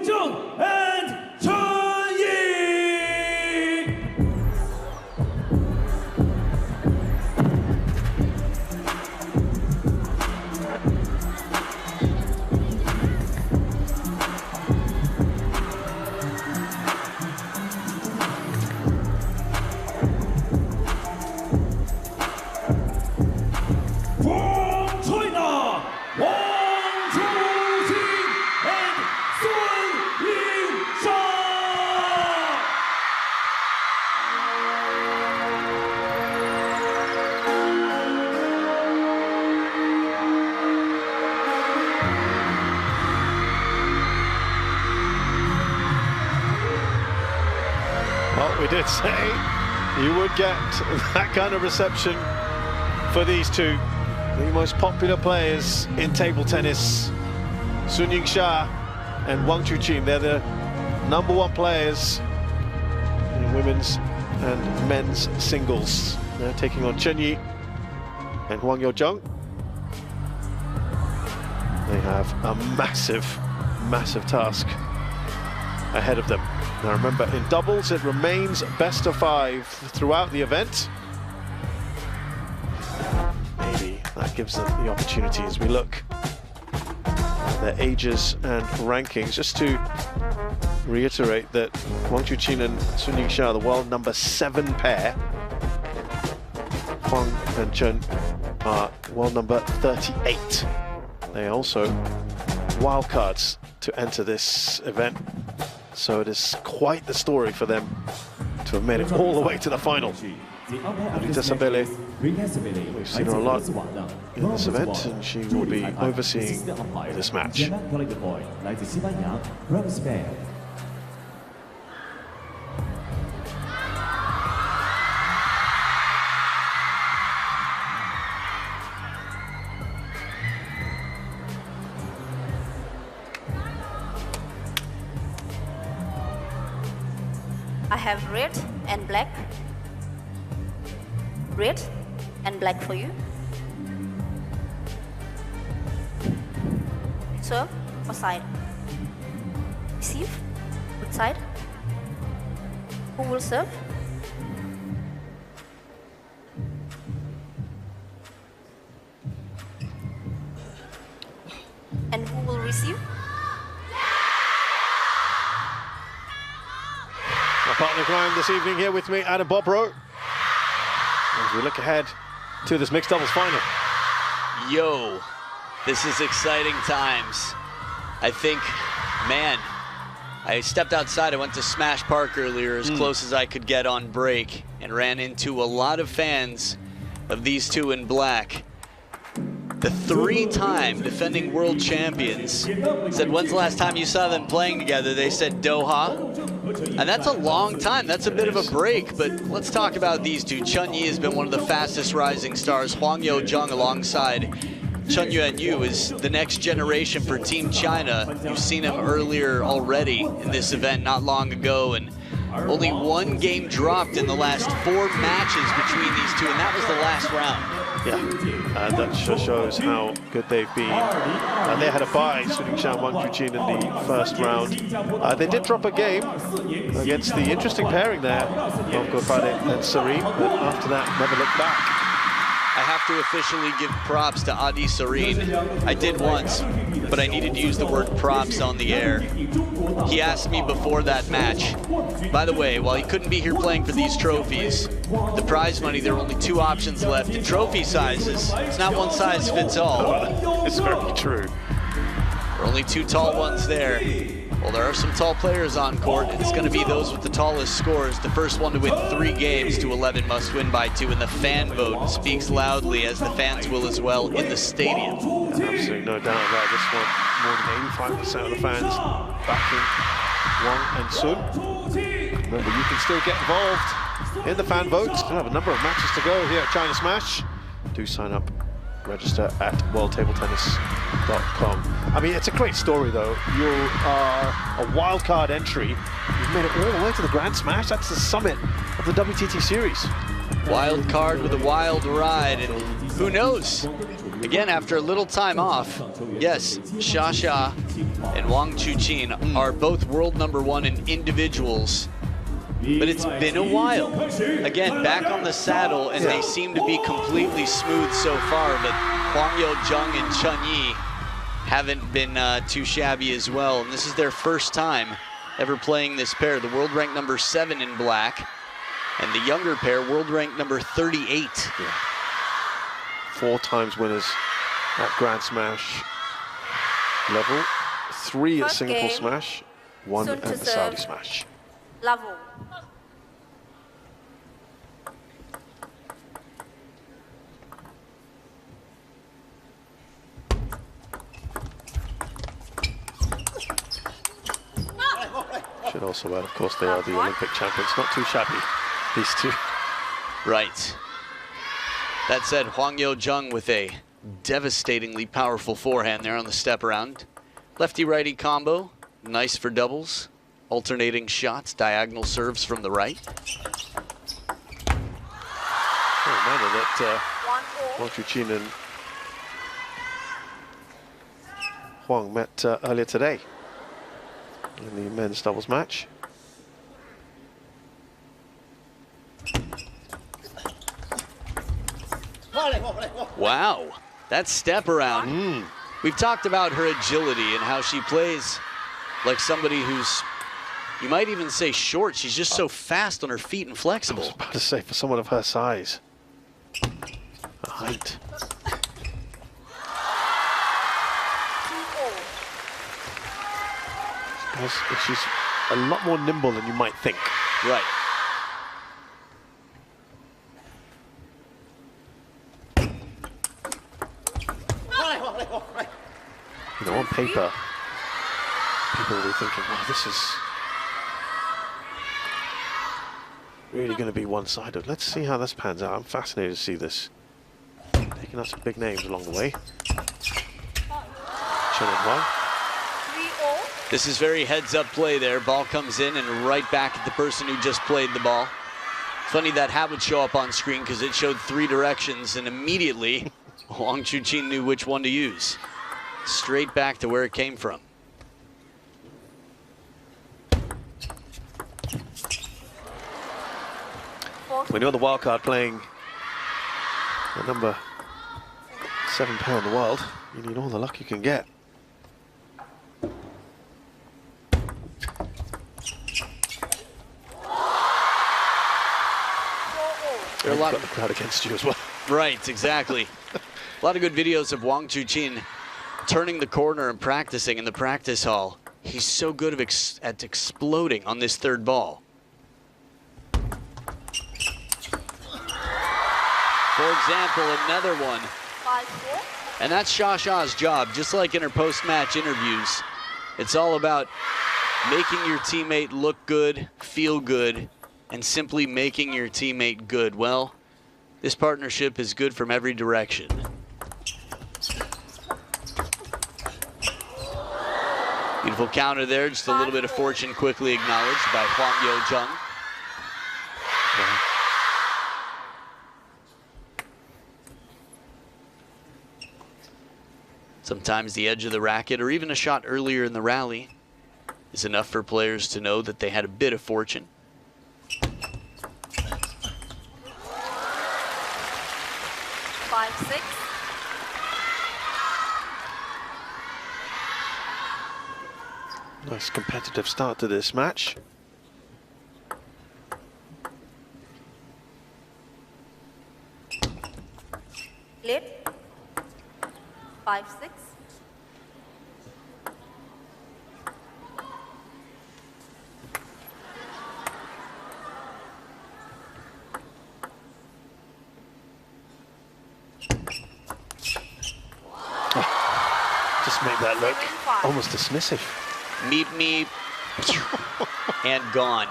Youzheng and Chen. From China, Wang and Yingsha. Well, we did say you would get that kind of reception for these two, the most popular players in table tennis. Yingsha and Wang Chuqin, they're the #1 players in women's and men's singles. They're taking on Chen and Huang Youzheng. They have a massive, massive task ahead of them. Now remember, in doubles it remains best of 5 throughout the event. Maybe that gives them the opportunity as we look at their ages and rankings. Just to reiterate that Wang Chuqin and Yingsha are the world #7 pair. Huang and Chen are world number 38. They are also wildcards to enter this event. So it is quite the story for them to have made it all the way to the final. We've seen her a lot in this event, and she will be overseeing this match. I have red and black. Red and black for you. Serve or side? Receive? Which side? Who will serve? And who will receive? My partner crime this evening here with me, Adam Bobro, as we look ahead to this mixed doubles final. Yo, this is exciting times. I think, man, I stepped outside. I went to Smash Park earlier, as close as I could get on break, and ran into a lot of fans of these two in black. The 3-time defending world champions said, when's the last time you saw them playing together? They said Doha. And that's a long time. That's a bit of a break. But let's talk about these two. Chen Yi has been one of the fastest rising stars. Huang Youzheng alongside Chen Yuanyu is the next generation for Team China. You've seen him earlier already in this event not long ago. And only 1 game dropped in the last 4 matches between these two. And that was the last round. Yeah, that just shows how good they've been. They had a bye, Yingsha and Wang Chuqin in the first round. They did drop a game against the interesting pairing there of Gopade and Serene, but after that, never looked back. I have to officially give props to Adi Serene. I did once, but I needed to use the word props on the air. He asked me before that match, by the way, while he couldn't be here playing for these trophies, the prize money, there are only 2 options left in trophy sizes. It's not one size fits all. It's very true. There are only 2 tall ones there. Well, there are some tall players on court. It's going to be those with the tallest scores. The first one to win 3 games to 11 must win by 2, and the fan vote speaks loudly, as the fans will as well in the stadium. Absolutely no doubt about this one. More than 85% of the fans backing Wang and Sun. Remember, you can still get involved in the fan votes. Still have a number of matches to go here at China Smash. Do sign up. Register at worldtabletennis.com. I mean, it's a great story, though. You are a wildcard entry. You've made it all the way to the Grand Smash. That's the summit of the WTT series. Wild card with a wild ride, and who knows? Again, after a little time off, yes, Xia and Wang Chuqin are both world #1 in individuals, but it's been a while. Again, back on the saddle, and they seem to be completely smooth so far, but Youzheng and Chen Yi haven't been too shabby as well, and this is their first time ever playing this pair. The world rank #7 in black, and the younger pair, world rank #38. Yeah. 4 times winners at Grand Smash level, 3 at First Singapore game, Smash, 1 soon at to the Saudi serve. Smash. Level. Should also add, of course, they are the Olympic champions. Not too shabby, these two. Right. That said, Youzheng with a devastatingly powerful forehand there on the step around. Lefty-righty combo, nice for doubles. Alternating shots, diagonal serves from the right. Oh, reminder that 1-0. Wang Chuqin and Huang met earlier today in the men's doubles match. Wow, that step around. We've talked about her agility and how she plays like somebody who's, you might even say short. She's just so fast on her feet and I was flexible. about to say, for someone of her size, height. 2-0. She's a lot more nimble than you might think. Right. You know, on paper, people will be thinking, "Oh, this is really going to be one-sided." Let's see how this pans out. I'm fascinated to see this. Taking up some big names along the way. Chen and Huang. 3-0. This is very heads-up play there. Ball comes in and right back at the person who just played the ball. Funny that hat would show up on screen because it showed 3 directions, and immediately Wang Chuqin knew which one to use. Straight back to where it came from. When you're the wild card playing the #7 pair in the world, you need all the luck you can get. There are a lot Got the crowd against you as well. Right, exactly. A lot of good videos of Wang Chuqin turning the corner and practicing in the practice hall. He's so good at exploding on this 3rd ball. For example, another one. 5-4. And that's Xia's job, just like in her post-match interviews. It's all about making your teammate look good, feel good, and simply making your teammate good. Well, this partnership is good from every direction. Beautiful counter there, just a little bit of fortune quickly acknowledged by Youzheng. Sometimes the edge of the racket or even a shot earlier in the rally is enough for players to know that they had a bit of fortune. Five, 6. Nice competitive start to this match. Late. 5, 6. Just make that look almost dismissive. Meet me and gone.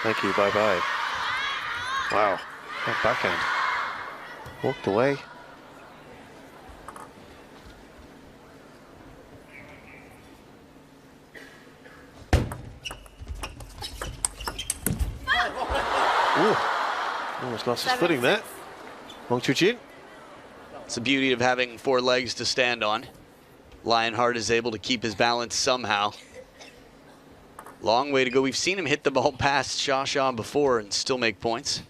Thank you, bye-bye. Wow, that backhand. Walked away. Ooh, almost lost his footing there. Wang Chuqin. It's the beauty of having 4 legs to stand on. Lionheart is able to keep his balance somehow. Long way to go. We've seen him hit the ball past Xia before and still make points.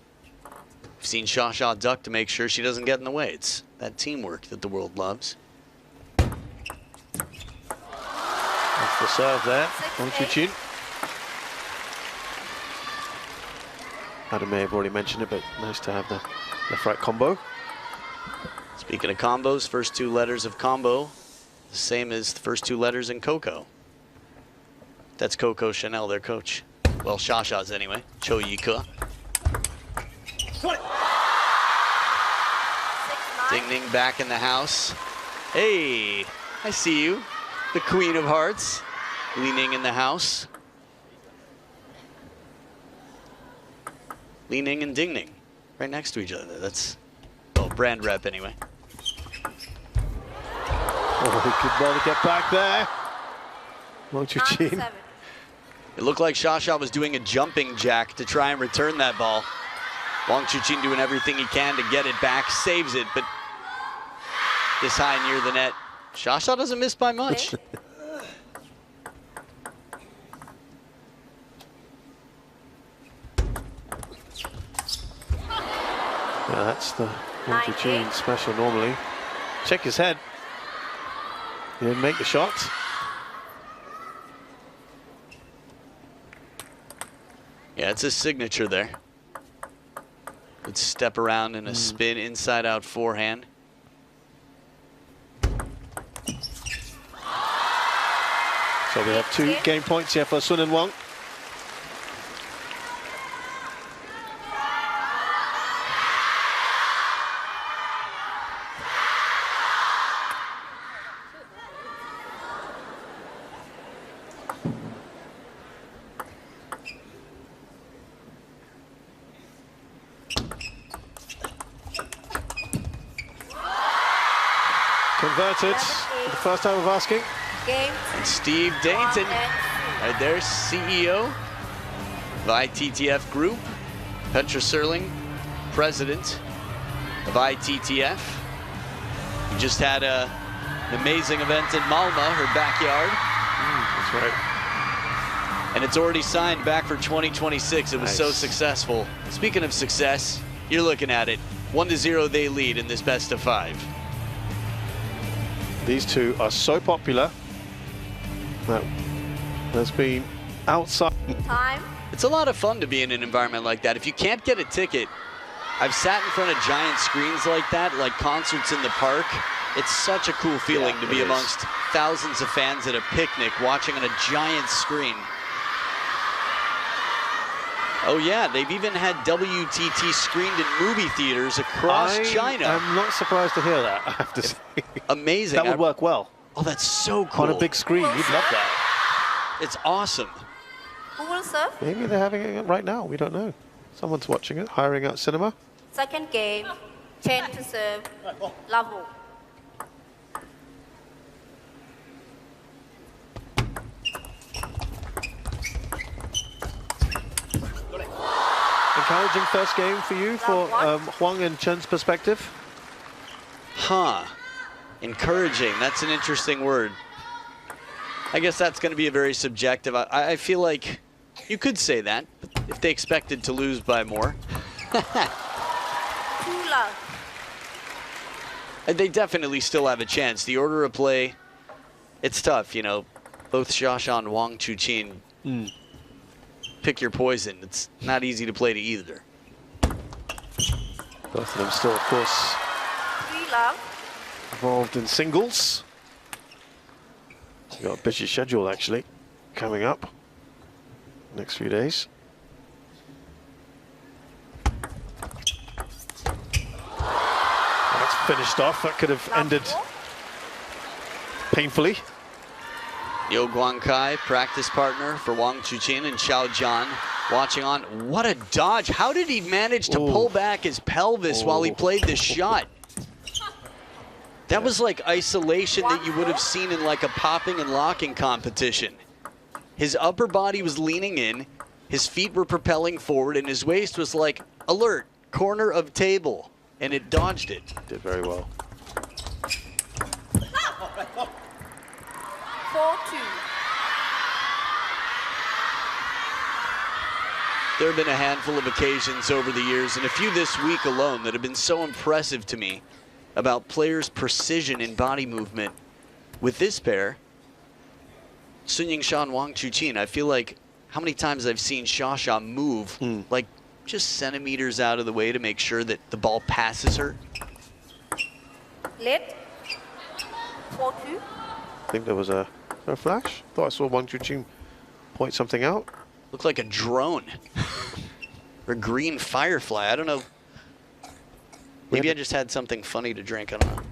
We've seen Xia duck to make sure she doesn't get in the way. It's that teamwork that the world loves. That's the serve there. Wang Chuqin. Adam may have already mentioned it, but nice to have the left-right combo. Speaking of combos, first 2 letters of combo, the same as the first 2 letters in Coco. That's Coco Chanel, their coach. Well, Xia's anyway. Cho Yike. Ding Ding back in the house. Hey, I see you. The Queen of Hearts. Li Ning in the house. Li Ning and Ding Ning. Right next to each other. That's, well, brand rep anyway. Oh, he could well get back there. Wang Chuqin. It looked like Xia was doing a jumping jack to try and return that ball. Wang Chuqin doing everything he can to get it back, saves it, but this high near the net. Xia doesn't miss by much. Yeah, that's the Wang Chuqin special normally. Check his head. He didn't make the shot. Yeah, it's his signature there. Good step around and a spin inside out forehand. So we have 2 game points here for Sun and Wang. Converted for the first time of asking. And Steve Dainton, right there, CEO of ITTF Group. Petra Serling, president of ITTF. We just had an amazing event in Malmö, her backyard. That's right. And it's already signed back for 2026. It was so successful. Speaking of success, you're looking at it. 1-0 they lead in this best of 5. These 2 are so popular that there's been outside. Time. It's a lot of fun to be in an environment like that. If you can't get a ticket, I've sat in front of giant screens like that, like concerts in the park. It's such a cool feeling to be amongst thousands of fans at a picnic watching on a giant screen. Oh yeah, they've even had WTT screened in movie theaters across China. I'm not surprised to hear that, I have to say. Amazing. That would work well. Oh, that's so cool. On a big screen, you'd love that. It's awesome. Who will serve? Maybe they're having it right now, we don't know. Someone's watching it, hiring out cinema. Second game. Chen to serve. Level. Encouraging first game for you, for Huang and Chen's perspective? Huh. Encouraging. That's an interesting word. I guess that's going to be a very subjective. I feel like you could say that if they expected to lose by more. 2 love. They definitely still have a chance. The order of play, it's tough, you know. Both Xia and Wang Chuqin. Pick your poison. It's not easy to play to either. Both of them still, of course, 3 love. involved in singles. We've got a busy schedule, actually, coming up next few days. That's finished off. That could have ended painfully. Yo Guangkai, practice partner for Wang Chuqin and Xiao Jian, watching on. What a dodge. How did he manage to pull back his pelvis while he played this shot? That was like isolation that you would have seen in like a popping and locking competition. His upper body was leaning in, his feet were propelling forward, and his waist was like, alert, corner of table, and it dodged it. Did very well. 4-2. There have been a handful of occasions over the years, and a few this week alone, that have been so impressive to me about players' precision in body movement. With this pair, Yingsha and Wang Chuqin, I feel like how many times I've seen Xia move like just centimeters out of the way to make sure that the ball passes her. Late. 4-2. I think there was a flash. Thought I saw Wang Chuqin point something out. Looked like a drone. Or a green firefly, I don't know. Maybe I just had something funny to drink, I don't know.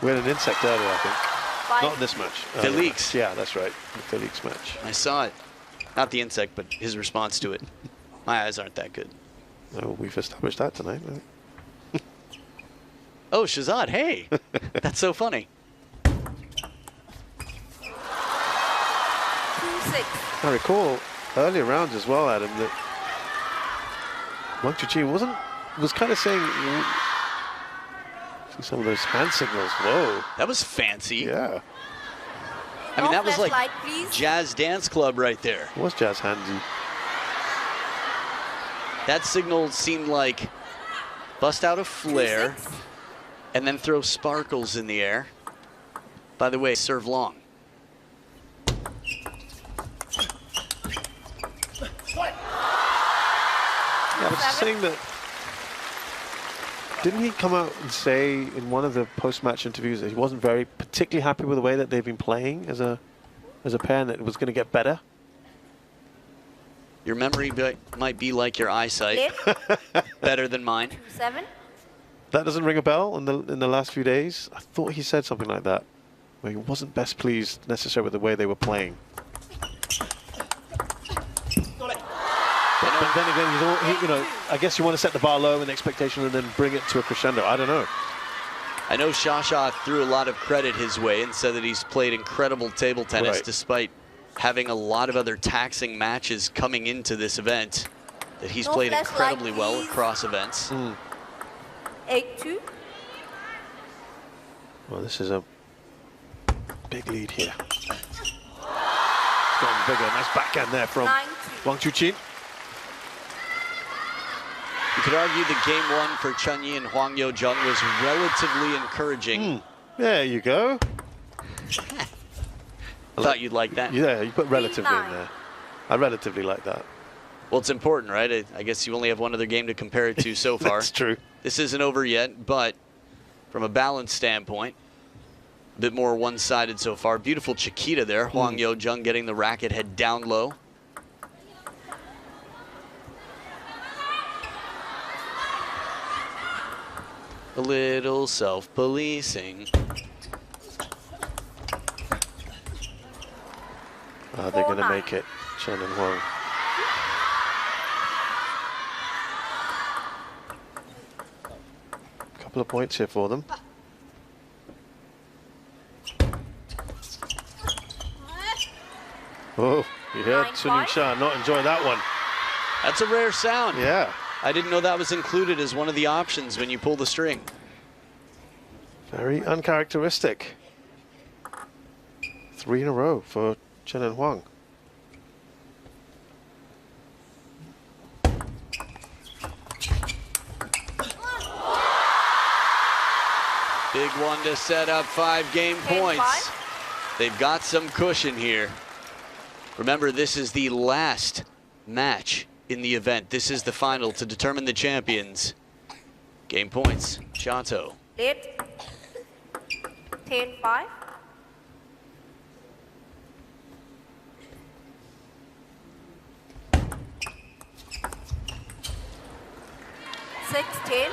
We had an insect earlier, I think. 5. Not in this match. Felix. Yeah, that's right. The Felix match. I saw it. Not the insect, but his response to it. My eyes aren't that good. Oh, we've established that tonight. Right? Oh, Shazad, hey. That's so funny. 2-6. I recall earlier rounds as well, Adam, that Wang Chuqin was kind of saying see some of those hand signals. Whoa. That was fancy. Yeah. I mean, No that was like flashlight, please. jazz dance club right there. It was jazz handsy. That signal seemed like bust out a flare 2-6. and then throw sparkles in the air. By the way, serve long. Yeah, I was saying that. Didn't he come out and say in one of the post-match interviews that he wasn't very particularly happy with the way that they've been playing as a pair, and that it was going to get better? Your memory might be like your eyesight. Better than mine. 2-7. That doesn't ring a bell in the last few days. I thought he said something like that, where he wasn't best pleased necessarily with the way they were playing. But then again, you know, I guess you want to set the bar low and expectation and then bring it to a crescendo. I don't know. I know Xia threw a lot of credit his way and said that he's played incredible table tennis despite having a lot of other taxing matches coming into this event, that he's played incredibly well across events. 8-2. Well, this is a big lead here. It's gotten bigger. Nice backhand there from 9-2. Wang Chuqin. You could argue that game one for Chen Yi and Huang Youzheng was relatively encouraging. There you go. I thought you'd like that. Yeah, you put relatively in 3-9. there. I relatively like that. Well, it's important, right? I guess you only have one other game to compare it to so far. That's true. This isn't over yet, but from a balance standpoint, a bit more one-sided so far. Beautiful Chiquita there. Huang Youzheng getting the racket head down low. A little self-policing. Are they going to 4-9. make it, Chen and Huang? Couple of points here for them. Oh, you heard 9-5. Yingsha not enjoy that one. That's a rare sound. Yeah. I didn't know that was included as one of the options when you pull the string. Very uncharacteristic. 3 in a row for Chen and Huang. Big one to set up 5 game points. 10-5. They've got some cushion here. Remember, this is the last match in the event. This is the final to determine the champions. Game points, Chato. Late. 10-5. 6-10.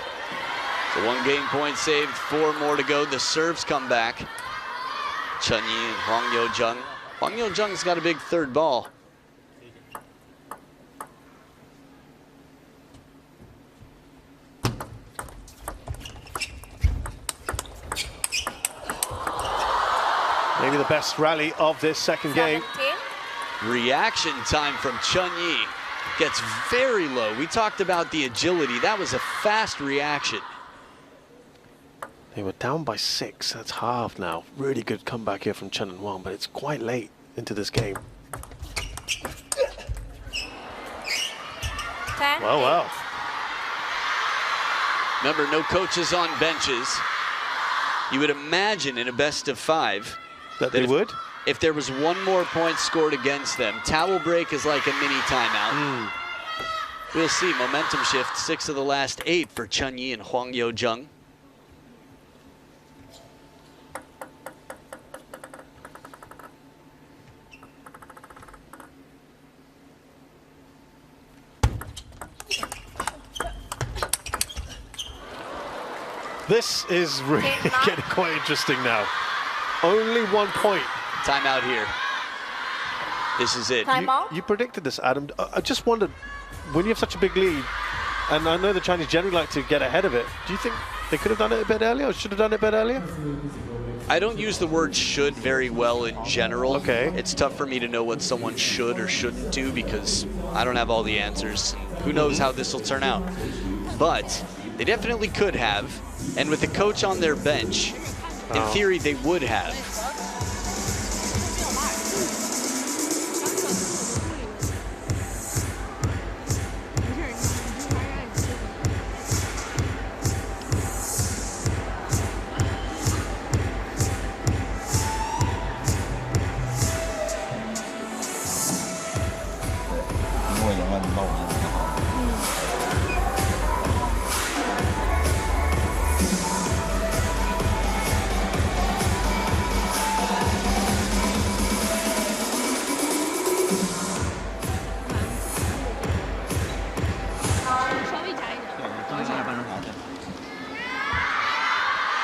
So 1 game point saved, 4 more to go. The serves come back. Chen Yi and Huang Youzheng. Huang Youzheng's got a big third ball. Maybe the best rally of this second game. 7-10. Reaction time from Chen Yi. Gets very low. We talked about the agility. That was a fast reaction. They were down by 6. That's half now. Really good comeback here from Chen and Huang, but it's quite late into this game. 10. Wow, wow. Remember, no coaches on benches. You would imagine in a best of 5 That they would? If there was one more point scored against them, towel break is like a mini timeout. We'll see. Momentum shift, 6 of the last 8 for Chen Yi and Huang Youzheng. This is really getting quite interesting now. Only 1 point. Timeout here. This is it. Timeout. You predicted this, Adam. I just wondered, when you have such a big lead, and I know the Chinese generally like to get ahead of it, do you think they could have done it a bit earlier, or should have done it a bit earlier? I don't use the word should very well in general. Okay. It's tough for me to know what someone should or shouldn't do because I don't have all the answers. Who knows how this will turn out. But they definitely could have. And with the coach on their bench, in theory, they would have.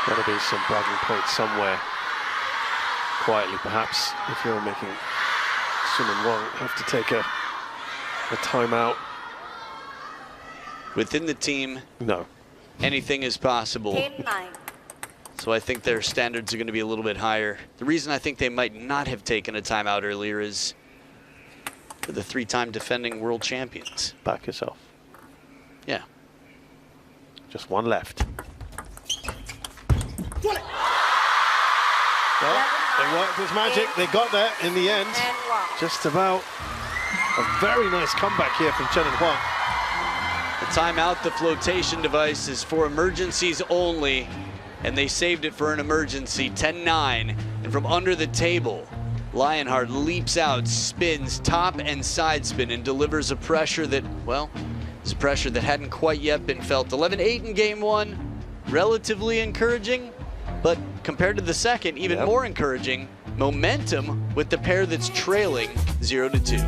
Gotta be some bragging points somewhere. Quietly, perhaps, if you're making Sun and Wang have to take a timeout. Within the team, No. anything is possible. 10-9. So I think their standards are going to be a little bit higher. The reason I think they might not have taken a timeout earlier is for the 3-time defending world champions. Back yourself. Yeah. Just one left. Well, they worked this magic. They got there in the end. And Wang. Just about a very nice comeback here from Chen and Huang. The timeout, the flotation device, is for emergencies only, and they saved it for an emergency. 10-9, and from under the table, Lionheart leaps out, spins top and side spin, and delivers a pressure that, well, is a pressure that hadn't quite yet been felt. 11-8 in game 1, relatively encouraging, but compared to the second, even more encouraging. Momentum with the pair that's trailing 0-2.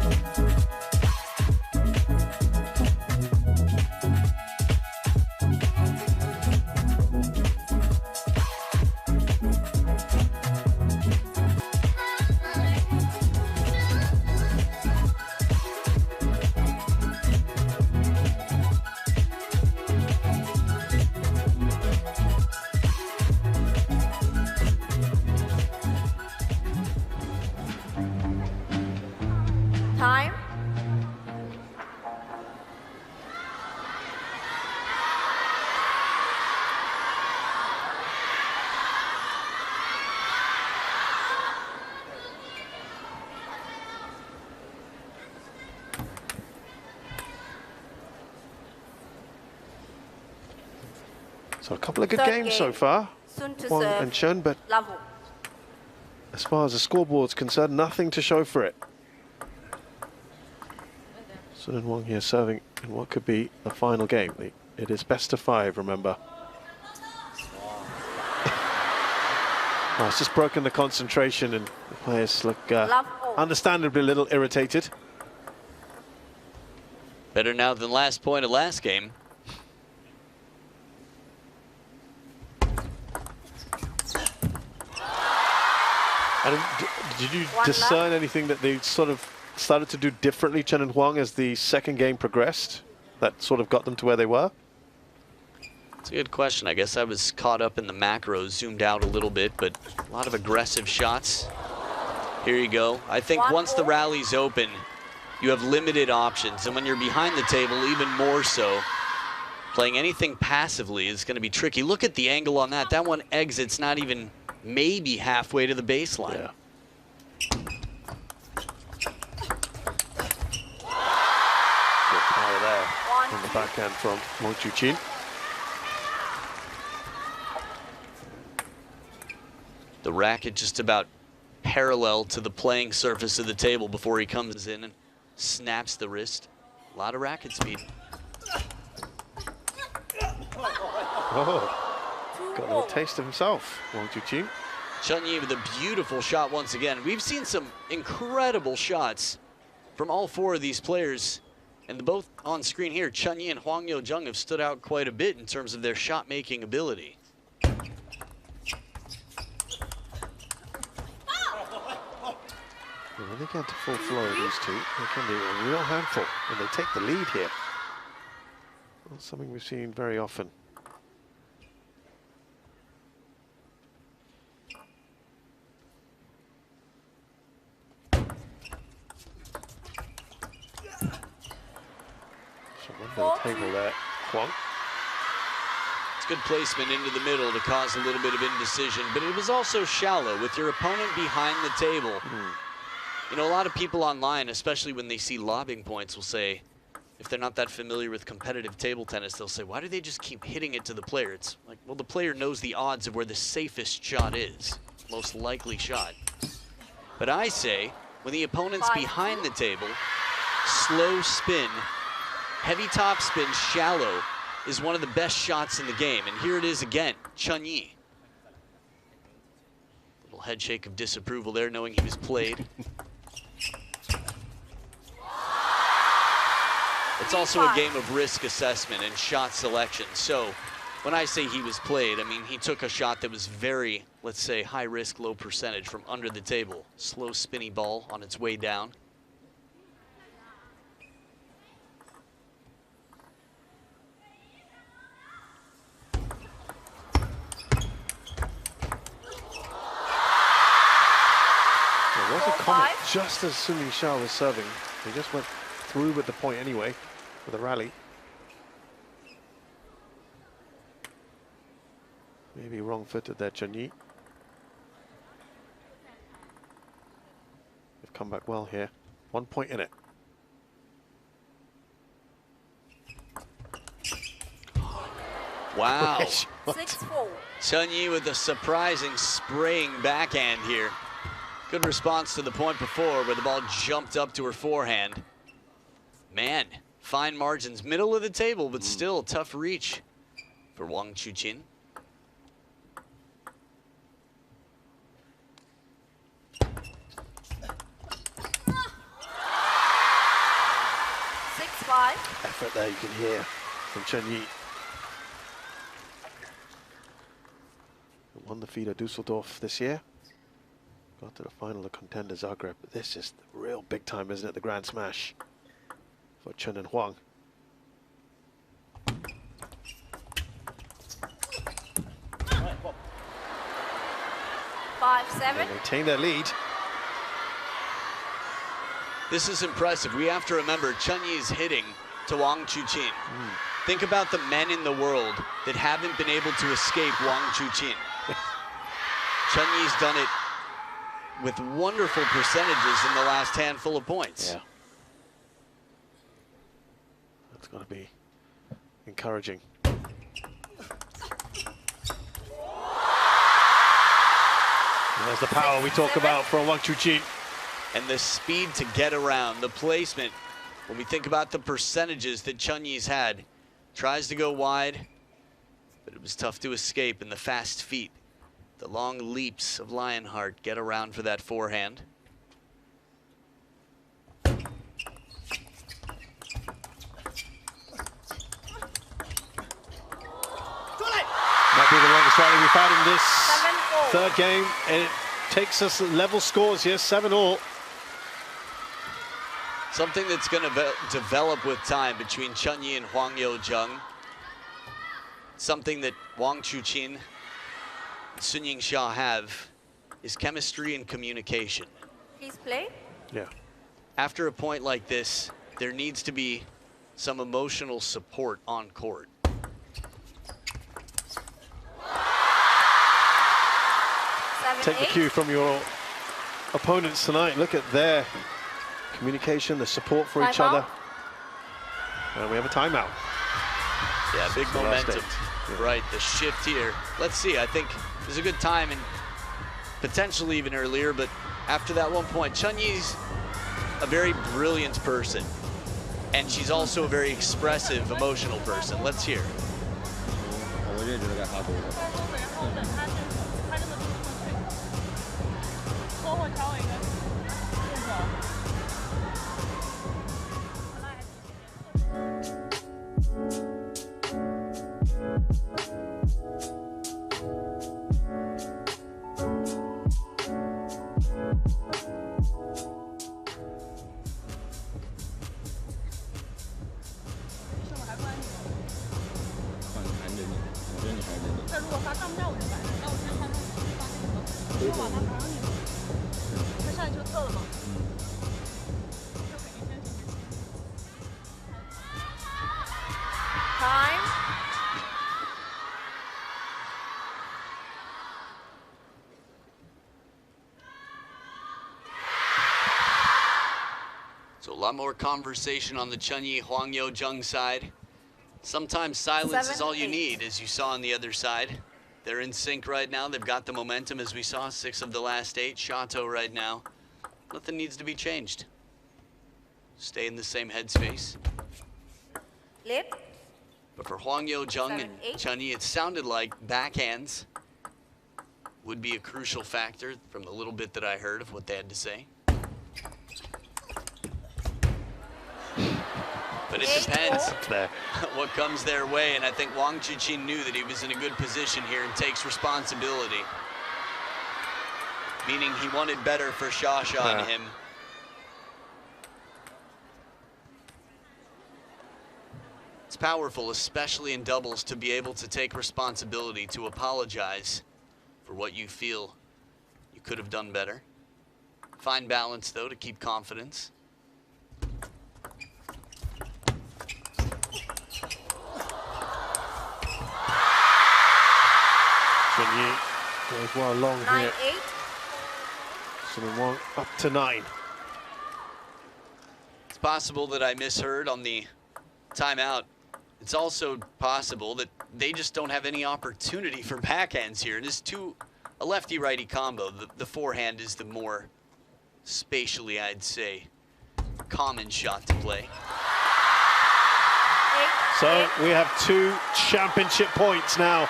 Time. So a couple of good Third games game. so far, Soon to Huang serve. and Chen, but Level. as far as the scoreboard's concerned, nothing to show for it. Sun and Huang here serving in what could be the final game. It is best of 5, remember. Oh, it's just broken the concentration, and the players look understandably a little irritated. Better now than last point of last game. Adam, did you One discern anything that they sort of started to do differently, Chen and Huang, as the second game progressed, that sort of got them to where they were? It's a good question. I guess I was caught up in the macros, zoomed out a little bit, but a lot of aggressive shots. Here you go. I think once the rally's open, you have limited options, and when you're behind the table, even more so. Playing anything passively is going to be tricky. Look at the angle on that. That one exits not even maybe halfway to the baseline. Yeah. Good power there on the backhand from Wang Chuqin. The racket just about parallel to the playing surface of the table before he comes in and snaps the wrist. A lot of racket speed. Oh, got a little taste of himself, Wang Chuqin. Chen Yi with a beautiful shot once again. We've seen some incredible shots from all four of these players, and both on screen here, Chen Yi and Huang Youzheng have stood out quite a bit in terms of their shot-making ability. When they get to full flow, these two, they can be a real handful, and they take the lead here. Well, something we've seen very often. So under the table there, Huang. It's good placement into the middle to cause a little bit of indecision, but it was also shallow with your opponent behind the table. You know, a lot of people online, especially when they see lobbing points, will say, if they're not that familiar with competitive table tennis, they'll say, why do they just keep hitting it to the player? It's like, well, the player knows the odds of where the safest shot is, most likely shot. But I say, when the opponent's behind the table, slow spin, heavy top spin, shallow, is one of the best shots in the game. And here it is again, Chen Yi. Little head shake of disapproval there, knowing he was played. It's also a game of risk assessment and shot selection. So when I say he was played, I mean he took a shot that was very, let's say, high risk, low percentage from under the table. Slow spinny ball on its way down. There was a comment just as Yingsha was serving. He just went through with the point anyway, with a rally. Maybe wrong-footed there, Chen Yi. They've come back well here. 1 point in it. Wow. 6-4. Chen Yi with a surprising spraying backhand here. Good response to the point before where the ball jumped up to her forehand. Man, fine margins, middle of the table, but still tough reach for Wang Chuqin. Effort there you can hear from Chen Yi. Won the FIDE Dusseldorf this year. Got to the final of Contender Zagreb. But this is real big time, isn't it? The Grand Smash for Chen and Huang. 5-7. They maintain their lead. This is impressive. We have to remember Chen Yi's hitting to Wang Chuqin. Think about the men in the world that haven't been able to escape Wang Chuqin. Chen Yi's done it with wonderful percentages in the last handful of points. Yeah. That's going to be encouraging. There's the power we talk about from Wang Chuqin. And the speed to get around, the placement. When we think about the percentages that Chen Yi's had, tries to go wide, but it was tough to escape, and the fast feet, the long leaps of Lionheart get around for that forehand. Might be the longest rally we've had in this 7-4. third game, and it takes us level scores here, 7-all. Something that's going to develop with time between Chen Yi and Huang Youzheng. Something that Wang Chuqin and Yingsha have is chemistry and communication. Please play. Yeah. After a point like this, there needs to be some emotional support on court. take the cue from your opponents tonight. Look at their communication, the support for each other. And we have a timeout. Yeah, big momentum. Right, the shift here. Let's see, I think there's a good time and potentially even earlier, but after that 1 point, Chen Yi's a very brilliant person, and she's also a very expressive, emotional person. Let's hear. Time. So a lot more conversation on the Chen Yi Huang Youzheng side. Sometimes silence is all you 7-8. need, as you saw on the other side. They're in sync right now. They've got the momentum, as we saw, 6 of the last 8. Shato right now. Nothing needs to be changed. Stay in the same headspace. Lip. But for Huang Youzheng and 7-8. Chen Yi, it sounded like backhands would be a crucial factor from the little bit that I heard of what they had to say. But it depends what comes their way, and I think Wang Chuqin knew that he was in a good position here and takes responsibility. Meaning he wanted better for Shasha and him. It's powerful, especially in doubles, to be able to take responsibility, to apologize for what you feel you could have done better. Find balance, though, to keep confidence. Chen Yi goes well long here. 9-8. So we want up to 9. It's possible that I misheard on the timeout. It's also possible that they just don't have any opportunity for backhands here. And it's a lefty-righty combo. The forehand is the more spatially, I'd say, common shot to play. So we have 2 championship points now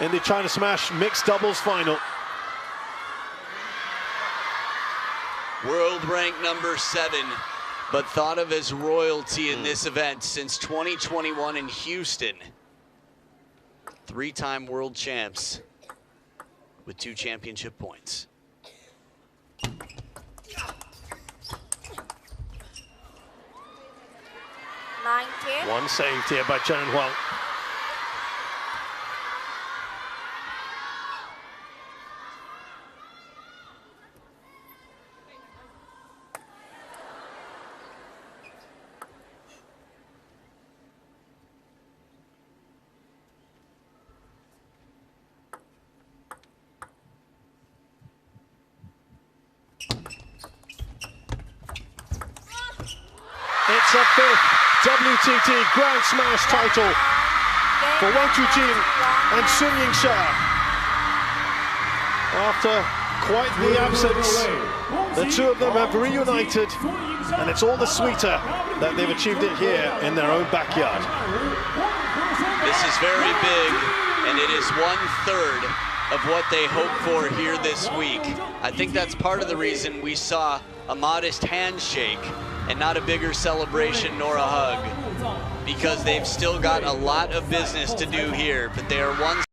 in the China Smash mixed doubles final. World rank number 7, but thought of as royalty in this event since 2021 in Houston. 3-time world champs with 2 championship points. One saved here by Chen and Huang. It's a 5th WTT Grand Smash title for Wang Chuqin and Yingsha. After quite the absence, the 2 of them have reunited, and it's all the sweeter that they've achieved it here in their own backyard. This is very big, and it is 1/3 of what they hoped for here this week. I think that's part of the reason we saw a modest handshake and not a bigger celebration nor a hug, because they've still got a lot of business to do here, but they are one